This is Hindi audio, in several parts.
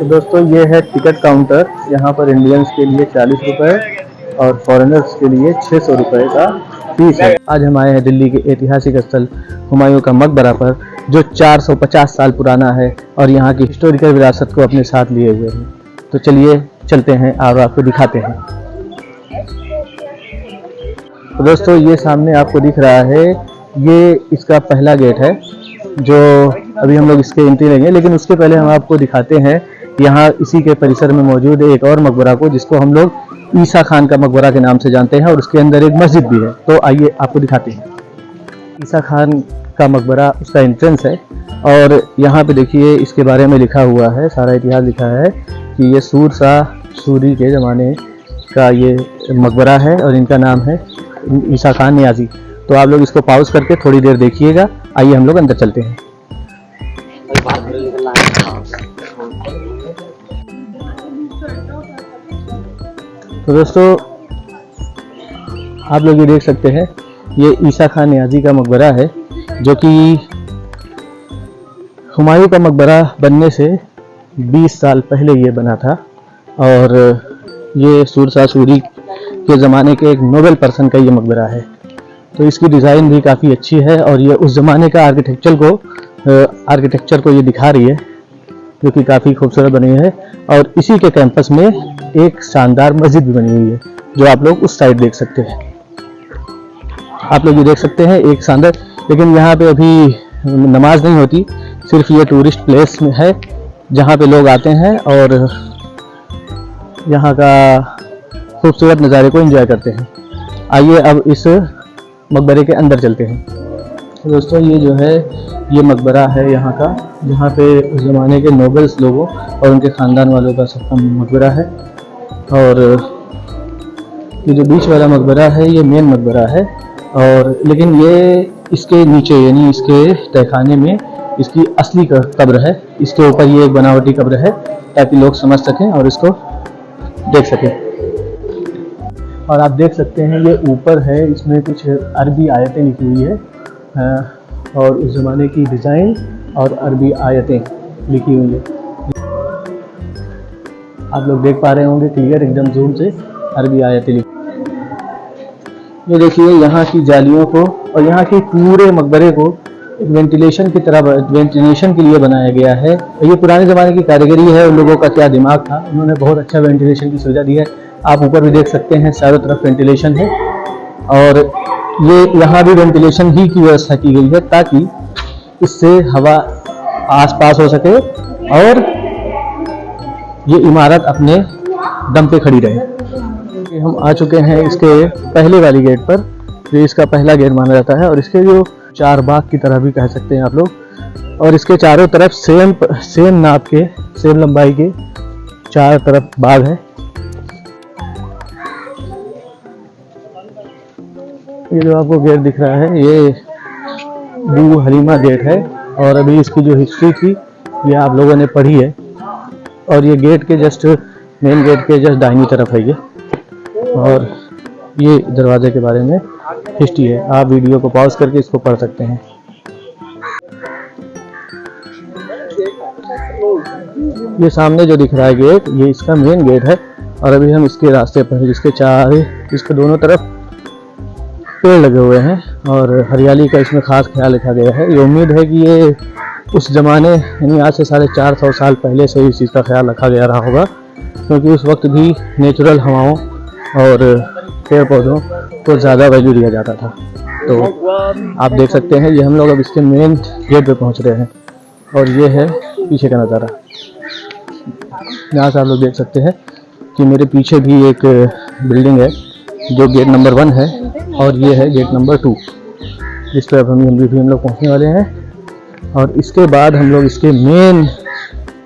तो दोस्तों ये है टिकट काउंटर। यहाँ पर इंडियंस के लिए 40 रुपये और फॉरेनर्स के लिए 600 रुपये का फीस है। आज हम आए हैं दिल्ली के ऐतिहासिक स्थल हुमायूं का मकबरा पर, जो 450 साल पुराना है और यहाँ की हिस्टोरिकल विरासत को अपने साथ लिए हुए हैं। तो चलिए चलते हैं और आपको दिखाते हैं। तो दोस्तों ये सामने आपको दिख रहा है, ये इसका पहला गेट है जो अभी हम लोग इसके एंट्री लेंगे, लेकिन उसके पहले हम आपको दिखाते हैं यहाँ इसी के परिसर में मौजूद है एक और मकबरा को, जिसको हम लोग ईसा खान का मकबरा के नाम से जानते हैं, और उसके अंदर एक मस्जिद भी है। तो आइए आपको दिखाते हैं। ईसा खान का मकबरा, उसका एंट्रेंस है, और यहाँ पे देखिए इसके बारे में लिखा हुआ है, सारा इतिहास लिखा है कि ये सूर शाह सूरी के ज़माने का ये मकबरा है और इनका नाम है ईसा खान नियाजी। तो आप लोग इसको पॉज करके थोड़ी देर देखिएगा। आइए हम लोग अंदर चलते हैं। तो दोस्तों आप लोग ये देख सकते हैं, ये ईसा खान नियाजी का मकबरा है, जो कि हुमायूं का मकबरा बनने से 20 साल पहले ये बना था, और ये सूर शाह सूरी के ज़माने के एक नोबेल पर्सन का ये मकबरा है। तो इसकी डिज़ाइन भी काफ़ी अच्छी है, और ये उस ज़माने का आर्किटेक्चर को ये दिखा रही है, जो कि काफ़ी खूबसूरत बनी है। और इसी के कैंपस में एक शानदार मस्जिद भी बनी हुई है, जो आप लोग उस साइड देख सकते हैं। आप लोग ये देख सकते हैं एक शानदार, लेकिन यहाँ पे अभी नमाज नहीं होती, सिर्फ ये टूरिस्ट प्लेस में है जहाँ पे लोग आते हैं और यहाँ का खूबसूरत नज़ारे को एंजॉय करते हैं। आइए अब इस मकबरे के अंदर चलते हैं। तो दोस्तों ये जो है, ये मकबरा है यहाँ का, जहाँ पे उस ज़माने के नोबल्स लोगों और उनके ख़ानदान वालों का सबका मकबरा है। और ये जो बीच वाला मकबरा है, ये मेन मकबरा है, और लेकिन ये इसके नीचे यानी इसके तहखाने में इसकी असली कब्र है। इसके ऊपर ये एक बनावटी कब्र है, ताकि लोग समझ सकें और इसको देख सकें। और आप देख सकते हैं ये ऊपर है, इसमें कुछ अरबी आयतें लिखी हुई है, और उस ज़माने की डिज़ाइन और अरबी आयतें लिखी हुई है। आप लोग देख पा रहे होंगे क्लियर एकदम जूम से अरबी आयतें लिखी। ये देखिए यहाँ की जालियों को और यहाँ के पूरे मकबरे को वेंटिलेशन की तरह वेंटिलेशन के लिए बनाया गया है। ये पुराने ज़माने की कारीगरी है, उन लोगों का क्या दिमाग था, उन्होंने बहुत अच्छा वेंटिलेशन की सुविधा दी है। आप ऊपर भी देख सकते हैं, चारों तरफ वेंटिलेशन है, और ये यहाँ भी वेंटिलेशन ही की व्यवस्था की गई है, ताकि इससे हवा आसपास हो सके और ये इमारत अपने दम पे खड़ी रहे। हम आ चुके हैं इसके पहले वाली गेट पर, जो इसका पहला गेट माना जाता है, और इसके जो 4 बाग की तरह भी कह सकते हैं आप लोग, और इसके चारों तरफ सेम नाप के, सेम लंबाई के 4 तरफ बाग है। ये जो आपको गेट दिख रहा है, ये बू हलीमा गेट है, और अभी इसकी जो हिस्ट्री थी ये आप लोगों ने पढ़ी है। और ये गेट के जस्ट मेन गेट के जस्ट दाहिनी तरफ है ये, और ये दरवाजे के बारे में हिस्ट्री है। आप वीडियो को पॉज करके इसको पढ़ सकते हैं। ये सामने जो दिख रहा है गेट, ये इसका मेन गेट है, और अभी हम इसके रास्ते पर, इसके दोनों तरफ पेड़ लगे हुए हैं, और हरियाली का इसमें खास ख्याल रखा गया है। ये उम्मीद है कि ये उस ज़माने यानी आज से 450 साल पहले से इस चीज़ का ख्याल रखा गया रहा होगा, क्योंकि उस वक्त भी नेचुरल हवाओं और पेड़ पौधों को ज़्यादा वैल्यू दिया जाता था। तो आप देख सकते हैं, ये हम लोग अब इसके मेन गेट पे पहुंच रहे हैं, और ये है पीछे का नज़ारा। यहाँ से आप लोग देख सकते हैं कि मेरे पीछे भी एक बिल्डिंग है, जो गेट नंबर 1 है, और ये है गेट नंबर 2, जिस पर अब हम लोग पहुँचने वाले हैं। और इसके बाद हम लोग इसके मेन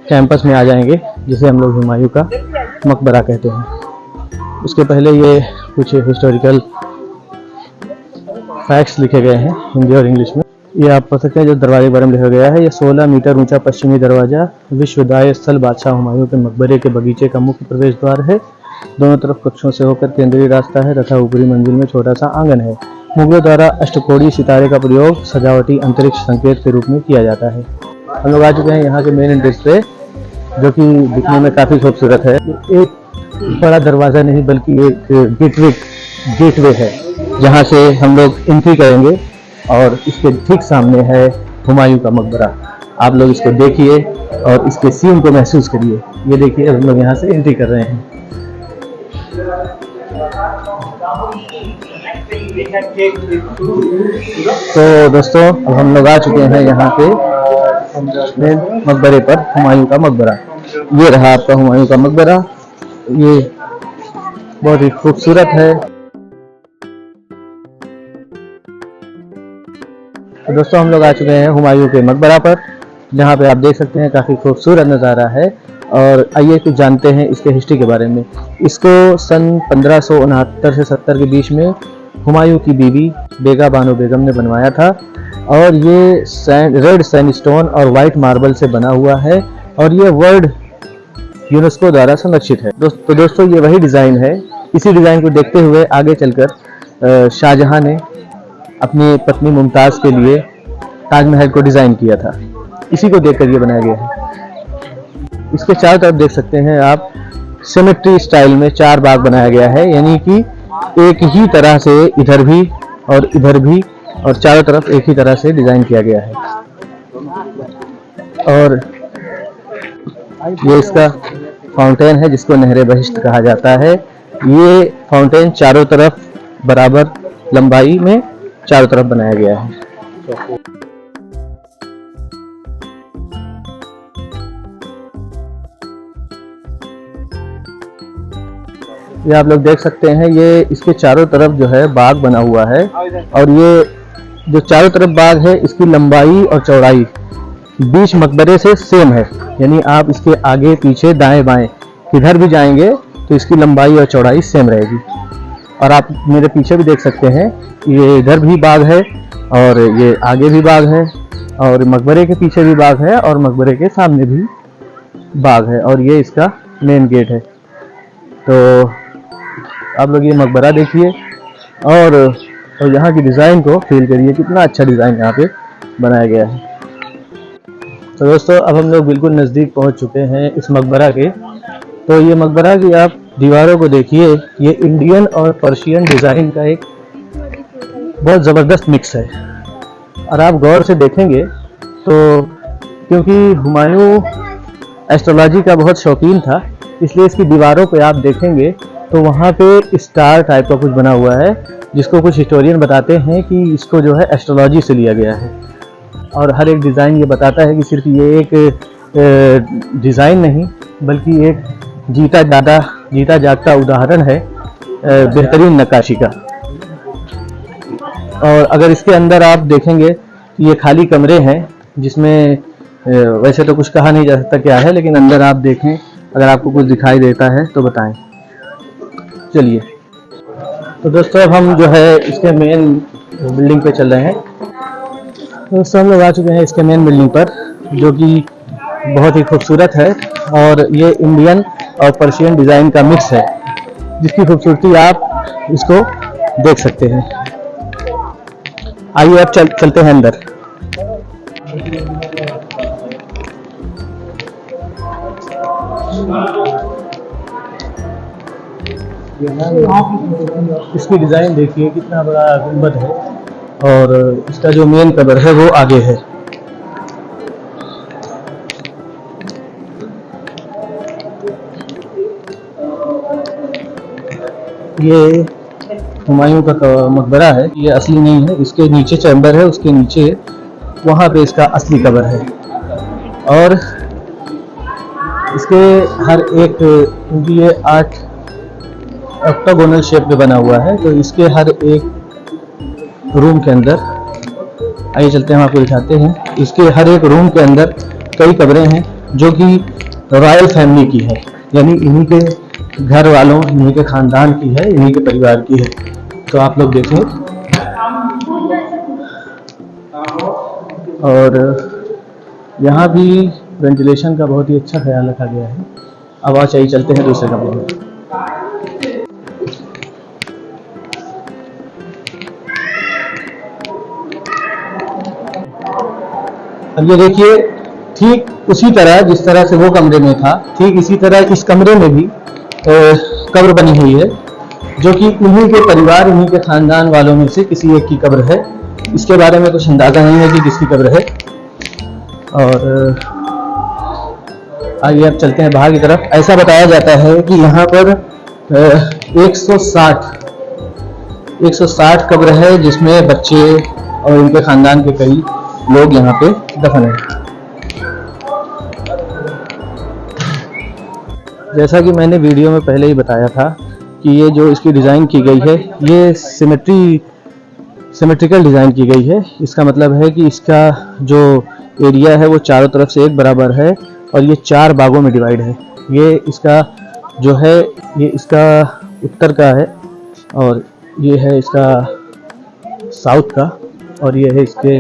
कैंपस में आ जाएंगे, जिसे हम लोग हुमायूं का मकबरा कहते हैं। उसके पहले ये कुछ हिस्टोरिकल फैक्ट्स लिखे गए हैं हिंदी और इंग्लिश में। ये आप पढ़ सकते हैं, जो दरवाजे के बारे में लिखा गया है। ये 16 मीटर ऊंचा पश्चिमी दरवाज़ा विश्वदाय स्थल बादशाह हुमायूं के मकबरे के बगीचे का मुख्य प्रवेश द्वार है। दोनों तरफ कक्षों से होकर केंद्रीय रास्ता है तथा ऊपरी मंजिल में छोटा सा आंगन है। मुगलों द्वारा अष्टकोणीय सितारे का प्रयोग सजावटी अंतरिक्ष संकेत के रूप में किया जाता है। हम लोग आ चुके हैं यहाँ के मेन एंट्रेंस पे, जो कि दिखने में काफ़ी खूबसूरत है। एक बड़ा दरवाज़ा नहीं बल्कि एक गेटवे है जहाँ से हम लोग एंट्री करेंगे और इसके ठीक सामने है हुमायूं का मकबरा। आप लोग इसको देखिए और इसके सीन को महसूस करिए। ये देखिए हम लोग यहाँ से एंट्री कर रहे हैं। तो दोस्तों अब हम लोग आ चुके हैं यहाँ पे मकबरे पर, हुमायूं का मकबरा। ये रहा आपका हुमायूं का मकबरा। ये बहुत ही खूबसूरत है। तो दोस्तों हम लोग आ चुके हैं हुमायूं के मकबरा पर, जहाँ पे आप देख सकते हैं काफ़ी खूबसूरत नज़ारा है। और आइए कुछ जानते हैं इसके हिस्ट्री के बारे में। इसको सन 1569 से 70 के बीच में हुमायूं की बीवी बेगा बानो बेगम ने बनवाया था। और ये रेड सैंडस्टोन और वाइट मार्बल से बना हुआ है और ये वर्ल्ड यूनेस्को द्वारा संरक्षित है। तो दोस्तों ये वही डिज़ाइन है। इसी डिज़ाइन को देखते हुए आगे चलकर शाहजहां ने अपनी पत्नी मुमताज़ के लिए ताजमहल को डिज़ाइन किया था। इसी को देखकर ये बनाया गया है। इसके चारों तरफ देख सकते हैं आप, सिमेट्री स्टाइल में 4 बाग बनाया गया है, यानी कि एक ही तरह से इधर भी और चारों तरफ एक ही तरह से डिज़ाइन किया गया है। और ये इसका फाउंटेन है जिसको नहरे बहिश्त कहा जाता है। ये फाउंटेन चारों तरफ बराबर लंबाई में चारों तरफ बनाया गया है। ये आप लोग देख सकते हैं, ये इसके चारों तरफ जो है बाग बना हुआ है। और ये जो चारों तरफ बाग है इसकी लंबाई और चौड़ाई बीच मकबरे से सेम है, यानी आप इसके आगे पीछे दाएं बाएं किधर भी जाएंगे तो इसकी लंबाई और चौड़ाई सेम रहेगी। और आप मेरे पीछे भी देख सकते हैं, ये इधर भी बाग है और ये आगे भी बाग है और मकबरे के पीछे भी बाग है और मकबरे के सामने भी बाग है। और ये इसका मेन गेट है। तो आप लोग ये मकबरा देखिए और यहाँ की डिज़ाइन को फील करिए, कितना अच्छा डिज़ाइन यहाँ पे बनाया गया है। तो दोस्तों अब हम लोग बिल्कुल नज़दीक पहुँच चुके हैं इस मकबरा के। तो ये मकबरा की आप दीवारों को देखिए, ये इंडियन और पर्शियन डिज़ाइन का एक बहुत ज़बरदस्त मिक्स है। और आप गौर से देखेंगे तो, क्योंकि हुमायूं एस्ट्रोलॉजी का बहुत शौकीन था, इसलिए इसकी दीवारों पे आप देखेंगे तो वहाँ पे स्टार टाइप का कुछ बना हुआ है, जिसको कुछ हिस्टोरियन बताते हैं कि इसको जो है एस्ट्रोलॉजी से लिया गया है। और हर एक डिज़ाइन ये बताता है कि सिर्फ ये एक डिज़ाइन नहीं बल्कि एक जीता जागता उदाहरण है बेहतरीन नक्काशी का। और अगर इसके अंदर आप देखेंगे ये खाली कमरे हैं, जिसमें वैसे तो कुछ कहा नहीं जा सकता क्या है, लेकिन अंदर आप देखें, अगर आपको कुछ दिखाई देता है तो बताएं। चलिए तो दोस्तों अब हम जो है इसके मेन बिल्डिंग पे चल रहे हैं। दोस्तों हम लोग आ चुके हैं इसके मेन बिल्डिंग पर, जो कि बहुत ही खूबसूरत है और ये इंडियन और पर्शियन डिज़ाइन का मिक्स है, जिसकी खूबसूरती आप इसको देख सकते हैं। आइए अब चलते हैं अंदर। इसकी डिज़ाइन देखिए, कितना बड़ा गुंबद है और इसका जो मेन कबर है वो आगे है। ये हुमायूं का मकबरा है, ये असली नहीं है, इसके नीचे चैम्बर है, उसके नीचे वहाँ पे इसका असली कबर है। और इसके हर एक, क्योंकि ये 8 ऑक्टागोनल शेप में बना हुआ है, तो इसके हर एक रूम के अंदर, आइए चलते हैं, हम आपको दिखाते हैं। इसके हर एक रूम के अंदर कई कब्रें हैं जो कि रॉयल फैमिली की है, यानी इन्हीं के घर वालों, इन्हीं के ख़ानदान की है, इन्हीं के परिवार की है। तो आप लोग देखें। और यहाँ भी वेंटिलेशन का बहुत ही अच्छा ख्याल रखा गया है। अब आज चाहिए चलते हैं दूसरे कमरे में। अब ये देखिए, ठीक उसी तरह जिस तरह से वो कमरे में था, ठीक इसी तरह इस कमरे में भी कब्र बनी हुई है, जो कि इन्हीं के परिवार, इन्हीं के खानदान वालों में से किसी एक की कब्र है। इसके बारे में कुछ अंदाजा नहीं है कि किसकी कब्र है। और आगे अब चलते हैं बाहर की तरफ। ऐसा बताया जाता है कि यहाँ पर 160 कब्र है, जिसमें बच्चे और उनके खानदान के कई लोग यहाँ पे दफन हैं। जैसा कि मैंने वीडियो में पहले ही बताया था कि ये जो इसकी डिज़ाइन की गई है, ये सिमेट्रिकल डिज़ाइन की गई है। इसका मतलब है कि इसका जो एरिया है वो चारों तरफ से एक बराबर है और ये 4 भागों में डिवाइड है। ये इसका जो है, ये इसका उत्तर का है, और ये है इसका साउथ का, और ये है इसके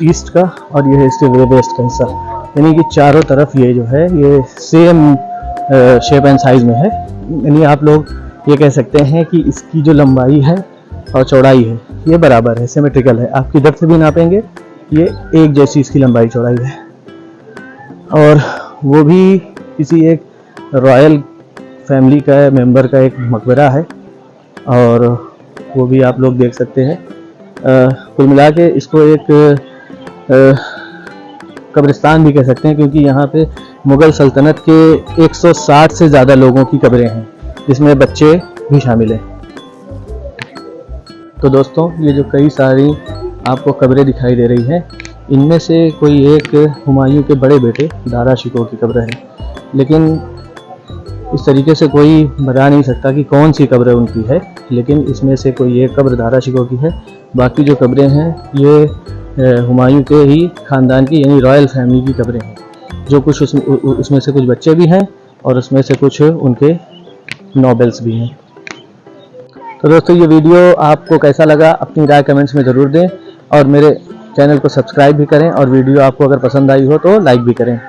ईस्ट का, और ये है इसके वेस्ट का हिस्सा। यानी कि चारों तरफ ये जो है ये सेम शेप एंड साइज में है। यानी आप लोग ये कह सकते हैं कि इसकी जो लंबाई है और चौड़ाई है ये बराबर है, सिमेट्रिकल है। आप किधर से भी नापेंगे ये एक जैसी इसकी लंबाई चौड़ाई है। और वो भी किसी एक रॉयल फैमिली का मेंबर का एक मकबरा है, और वो भी आप लोग देख सकते हैं। कुल मिला के इसको एक कब्रिस्तान भी कह सकते हैं, क्योंकि यहाँ पे मुग़ल सल्तनत के 160 से ज़्यादा लोगों की कब्रें हैं, जिसमें बच्चे भी शामिल हैं। तो दोस्तों, ये जो कई सारी आपको कब्रें दिखाई दे रही हैं, इनमें से कोई एक हुमायूं के बड़े बेटे दारा शिकोह की कब्र है, लेकिन इस तरीके से कोई बता नहीं सकता कि कौन सी कब्र उनकी है। लेकिन इसमें से कोई एक कब्र दारा शिकोह की है, बाकी जो कब्रें हैं ये हुमायूं के ही ख़ानदान की, यानी रॉयल फैमिली की कब्रें हैं। जो कुछ उसमें से कुछ बच्चे भी हैं और उसमें से कुछ उनके नॉबल्स भी हैं। तो दोस्तों, ये वीडियो आपको कैसा लगा अपनी राय कमेंट्स में ज़रूर दें, और मेरे चैनल को सब्सक्राइब भी करें, और वीडियो आपको अगर पसंद आई हो तो लाइक भी करें।